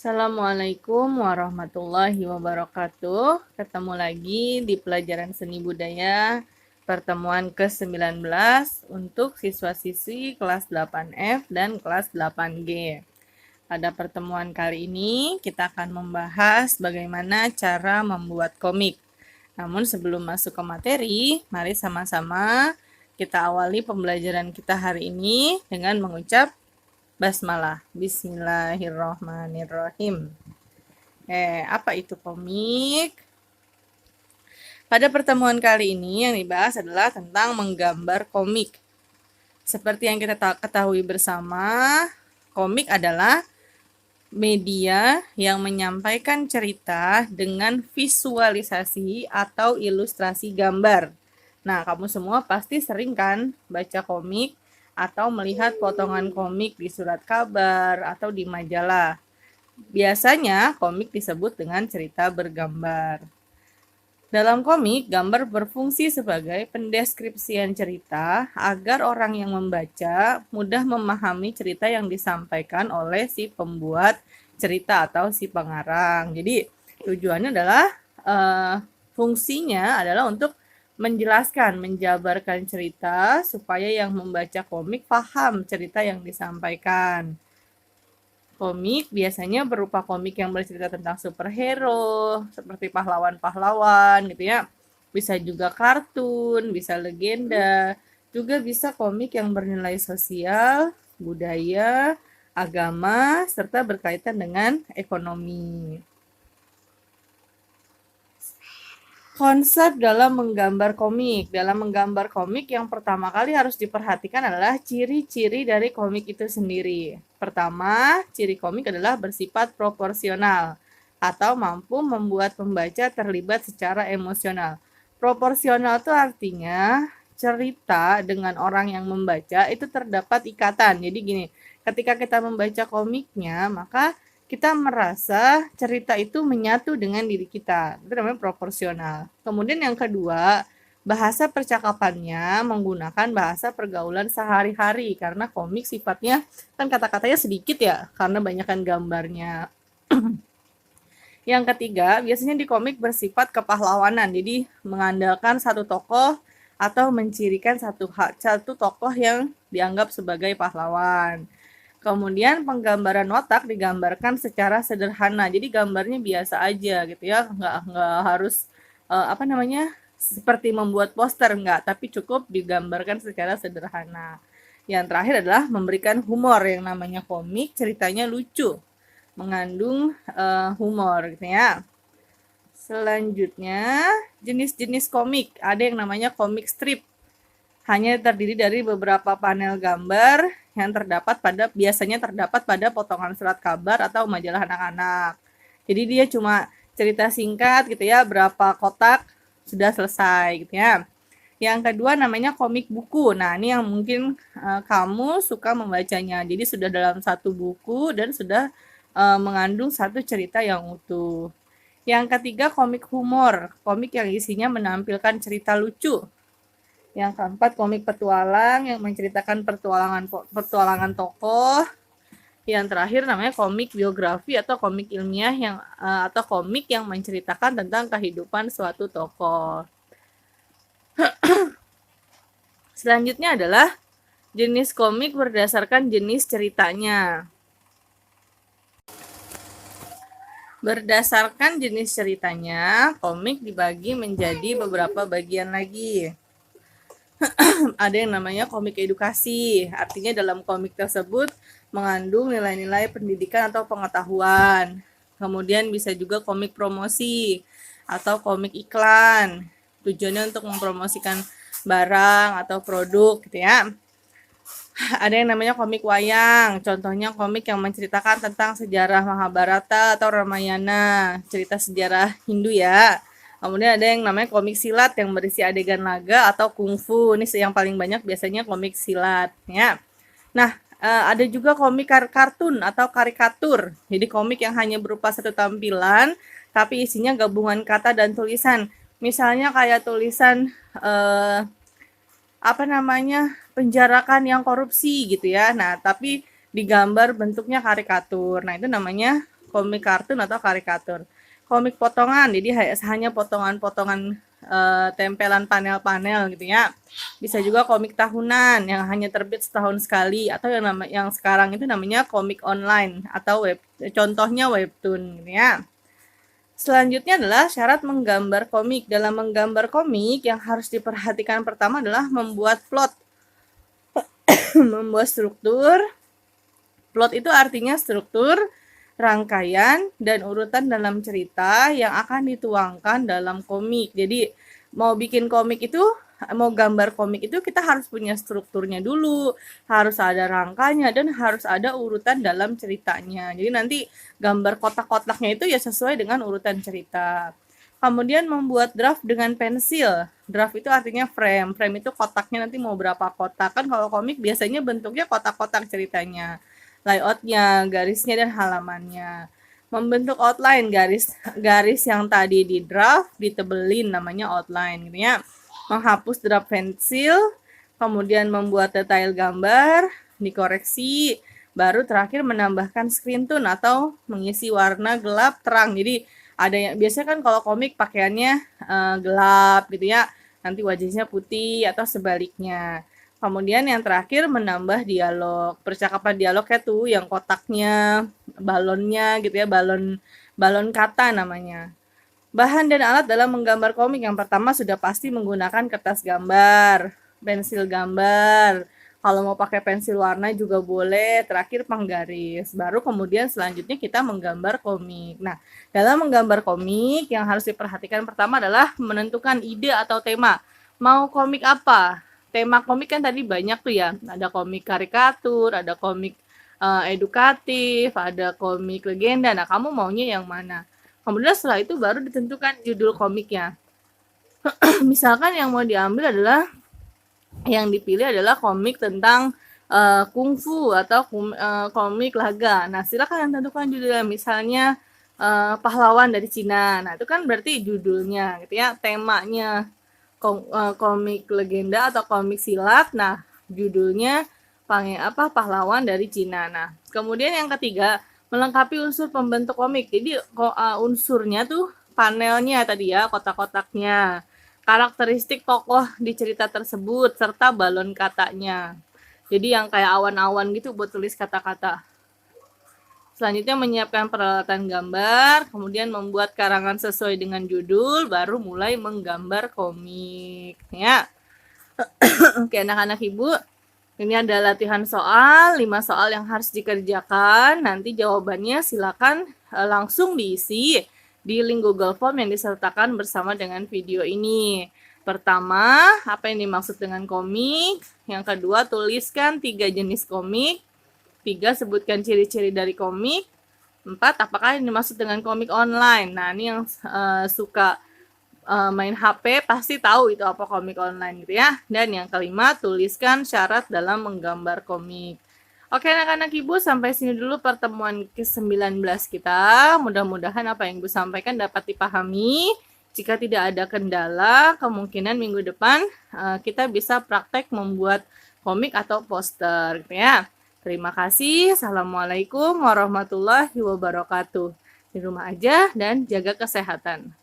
Assalamualaikum warahmatullahi wabarakatuh. Ketemu lagi di pelajaran seni budaya pertemuan ke-19 untuk siswa-siswi kelas 8F dan kelas 8G. Pada pertemuan kali ini kita akan membahas bagaimana cara membuat komik. Namun sebelum masuk ke materi, mari sama-sama kita awali pembelajaran kita hari ini dengan mengucap basmalah. Bismillahirrohmanirrohim. Apa itu komik? Pada pertemuan kali ini yang dibahas adalah tentang menggambar komik. Seperti yang kita ketahui bersama, komik adalah media yang menyampaikan cerita dengan visualisasi atau ilustrasi gambar. Nah, kamu semua pasti sering kan baca komik atau melihat potongan komik di surat kabar atau di majalah. Biasanya komik disebut dengan cerita bergambar. Dalam komik, gambar berfungsi sebagai pendeskripsian cerita agar orang yang membaca mudah memahami cerita yang disampaikan oleh si pembuat cerita atau si pengarang. Jadi tujuannya adalah fungsinya adalah untuk menjelaskan, menjabarkan cerita supaya yang membaca komik paham cerita yang disampaikan. Komik biasanya berupa komik yang bercerita tentang superhero, seperti pahlawan-pahlawan gitu ya. Bisa juga kartun, bisa legenda, juga bisa komik yang bernilai sosial, budaya, agama, serta berkaitan dengan ekonomi. Konsep dalam menggambar komik. Dalam menggambar komik yang pertama kali harus diperhatikan adalah ciri-ciri dari komik itu sendiri. Pertama, ciri komik adalah bersifat proporsional atau mampu membuat pembaca terlibat secara emosional. Proporsional itu artinya cerita dengan orang yang membaca itu terdapat ikatan. Jadi gini, ketika kita membaca komiknya, maka kita merasa cerita itu menyatu dengan diri kita. Itu namanya proporsional. Kemudian yang kedua, bahasa percakapannya menggunakan bahasa pergaulan sehari-hari. Karena komik sifatnya, kan kata-katanya sedikit ya, karena banyakkan gambarnya. Yang ketiga, biasanya di komik bersifat kepahlawanan. Jadi mengandalkan satu tokoh atau mencirikan satu tokoh yang dianggap sebagai pahlawan. Kemudian penggambaran watak digambarkan secara sederhana. Jadi gambarnya biasa aja gitu ya, nggak harus seperti membuat poster enggak, tapi cukup digambarkan secara sederhana. Yang terakhir adalah memberikan humor. Yang namanya komik ceritanya lucu, mengandung humor gitu ya. Selanjutnya, jenis-jenis komik. Ada yang namanya komik strip. Hanya terdiri dari beberapa panel gambar yang biasanya terdapat pada potongan surat kabar atau majalah anak-anak. Jadi dia cuma cerita singkat gitu ya, berapa kotak sudah selesai gitu ya. Yang kedua namanya komik buku. Nah, ini yang mungkin kamu suka membacanya. Jadi sudah dalam satu buku dan sudah mengandung satu cerita yang utuh. Yang ketiga komik humor. Komik yang isinya menampilkan cerita lucu. Yang keempat komik petualang yang menceritakan petualangan tokoh. Yang terakhir namanya komik biografi atau komik ilmiah atau komik yang menceritakan tentang kehidupan suatu tokoh. Selanjutnya adalah jenis komik berdasarkan jenis ceritanya. Berdasarkan jenis ceritanya, komik dibagi menjadi beberapa bagian lagi. Ada yang namanya komik edukasi. Artinya dalam komik tersebut mengandung nilai-nilai pendidikan atau pengetahuan. Kemudian bisa juga komik promosi atau komik iklan. Tujuannya untuk mempromosikan barang atau produk gitu ya. Ada yang namanya komik wayang. Contohnya komik yang menceritakan tentang sejarah Mahabharata atau Ramayana, cerita sejarah Hindu ya. Kemudian ada yang namanya komik silat yang berisi adegan laga atau kungfu. Ini yang paling banyak biasanya komik silat ya. Nah, ada juga komik kartun atau karikatur. Jadi komik yang hanya berupa satu tampilan tapi isinya gabungan kata dan tulisan. Misalnya kayak tulisan penjarakan yang korupsi gitu ya. Nah, tapi digambar bentuknya karikatur. Nah, itu namanya komik kartun atau karikatur. Komik potongan, jadi hanya potongan-potongan tempelan panel-panel gitu ya. Bisa juga komik tahunan yang hanya terbit setahun sekali, atau yang sekarang itu namanya komik online atau contohnya webtoon gitu ya. Selanjutnya adalah syarat menggambar komik. Dalam menggambar komik yang harus diperhatikan pertama adalah membuat plot, membuat struktur. Plot itu artinya struktur, rangkaian, dan urutan dalam cerita yang akan dituangkan dalam komik. Jadi, mau bikin komik itu, mau gambar komik itu kita harus punya strukturnya dulu, harus ada rangkanya, dan harus ada urutan dalam ceritanya. Jadi nanti gambar kotak-kotaknya itu ya sesuai dengan urutan cerita. Kemudian membuat draft dengan pensil. Draft itu artinya frame. Frame itu kotaknya nanti mau berapa kotak. Kan kalau komik biasanya bentuknya kotak-kotak ceritanya. Layoutnya, garisnya, dan halamannya. Membentuk outline, garis yang tadi di draft ditebelin namanya outline gitu ya. Menghapus draft pensil, kemudian membuat detail gambar, dikoreksi, baru terakhir menambahkan screen tone atau mengisi warna gelap terang. Jadi ada yang biasanya kan kalau komik pakaiannya gelap gitu ya, nanti wajahnya putih atau sebaliknya. Kemudian yang terakhir menambah dialog. Percakapan dialognya tuh yang kotaknya, balonnya gitu ya, balon kata namanya. Bahan dan alat dalam menggambar komik yang pertama sudah pasti menggunakan kertas gambar, pensil gambar. Kalau mau pakai pensil warna juga boleh, terakhir penggaris. Baru kemudian selanjutnya kita menggambar komik. Nah, dalam menggambar komik yang harus diperhatikan pertama adalah menentukan ide atau tema. Mau komik apa? Tema komik kan tadi banyak tuh ya, ada komik karikatur, ada komik edukatif, ada komik legenda. Nah, kamu maunya yang mana? Kemudian setelah itu baru ditentukan judul komiknya. Misalkan yang mau diambil adalah, yang dipilih adalah komik tentang kungfu atau komik laga. Nah, silakan yang tentukan judulnya. Misalnya pahlawan dari Cina. Nah, itu kan berarti judulnya gitu ya, temanya komik legenda atau komik silat. Nah, judulnya pahlawan dari Cina. Nah, kemudian yang ketiga, melengkapi unsur pembentuk komik. Jadi unsurnya tuh panelnya tadi ya, kotak-kotaknya, karakteristik tokoh di cerita tersebut, serta balon katanya. Jadi yang kayak awan-awan gitu buat tulis kata-kata. Selanjutnya menyiapkan peralatan gambar, kemudian membuat karangan sesuai dengan judul, baru mulai menggambar komik. Ya. Oke, anak-anak ibu, ini ada latihan soal, 5 soal yang harus dikerjakan. Nanti jawabannya silakan langsung diisi di link Google Form yang disertakan bersama dengan video ini. Pertama, apa yang dimaksud dengan komik? Yang kedua, tuliskan 3 jenis komik. 3, sebutkan ciri-ciri dari komik. 4, apakah yang dimaksud dengan komik online? Nah, ini yang suka main HP pasti tahu itu apa komik online gitu ya. Dan yang kelima, tuliskan syarat dalam menggambar komik. Oke anak-anak ibu, sampai sini dulu pertemuan ke-19 kita. Mudah-mudahan apa yang ibu sampaikan dapat dipahami. Jika tidak ada kendala, kemungkinan minggu depan kita bisa praktek membuat komik atau poster gitu ya. Terima kasih. Assalamualaikum warahmatullahi wabarakatuh. Di rumah aja dan jaga kesehatan.